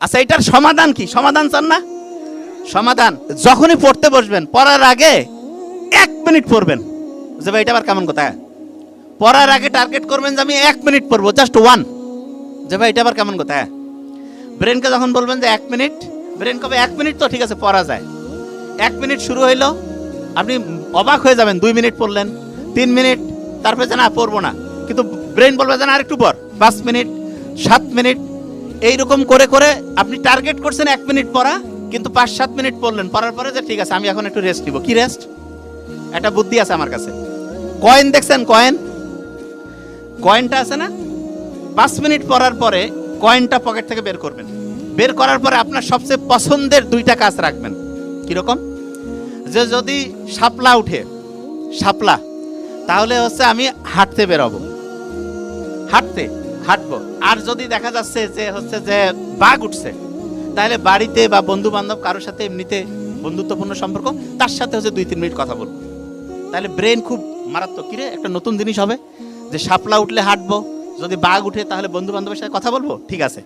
আচ্ছা, এটার সমাধান কি? সমাধান চান না? সমাধান, যখনই পড়তে বসবেন পড়ার আগে 1 মিনিট পড়বেন যে ভাই এটা আবার কেমন কথা। পড়ার আগে টার্গেট করবেন যে আমি 1 মিনিট পড়বো, জাস্ট 1, যে ভাই এটা আবার কেমন কথা। ব্রেনকে যখন বলবেন যে 1 মিনিট, ব্রেন কবে 1 মিনিট তো ঠিক আছে পড়া যায়। 1 মিনিট শুরু হইলো, আপনি অবাক হয়ে যাবেন। 2 মিনিট পড়লেন, 3 মিনিট, তারপরে যে না পড়বো না, কিন্তু ব্রেন বলবে যে না আরেকটু পর, 5 মিনিট, 7 মিনিট, এইরকম করে করে আপনি টার্গেট করছেন 1 মিনিট পড়া, কিন্তু 5-7 মিনিট পড়লেন। পড়ার পরে যে ঠিক আছে আমি এখন একটু রেস্ট নিব। কি রেস্ট? একটা বুদ্ধি আছে আমার কাছে। কয়েন দেখছেন? কয়েনটা আছে না? 5 মিনিট পড়ার পরে কয়েনটা পকেট থেকে বের করবেন। বের করার পরে আপনার সবচেয়ে পছন্দের 2টা কাজ রাখবেন। কিরকম? যে যদি শাপলা উঠে, শাপলা, তাহলে হচ্ছে আমি হাঁটতে বেরোবো, হাঁটবো। আর যদি দেখা যাচ্ছে যে হচ্ছে যে বাঘ উঠছে, তাহলে বাড়িতে বা বন্ধু বান্ধব কারোর সাথে এমনিতে বন্ধুত্বপূর্ণ সম্পর্ক, তার সাথে হচ্ছে 2-3 মিনিট কথা বলবো। তাহলে ব্রেন খুব মারাত্মক। কিরে, একটা নতুন জিনিস হবে যে শাপলা উঠলে হাঁটবো, যদি বাঘ উঠে তাহলে বন্ধু বান্ধবের সাথে কথা বলবো। ঠিক আছে।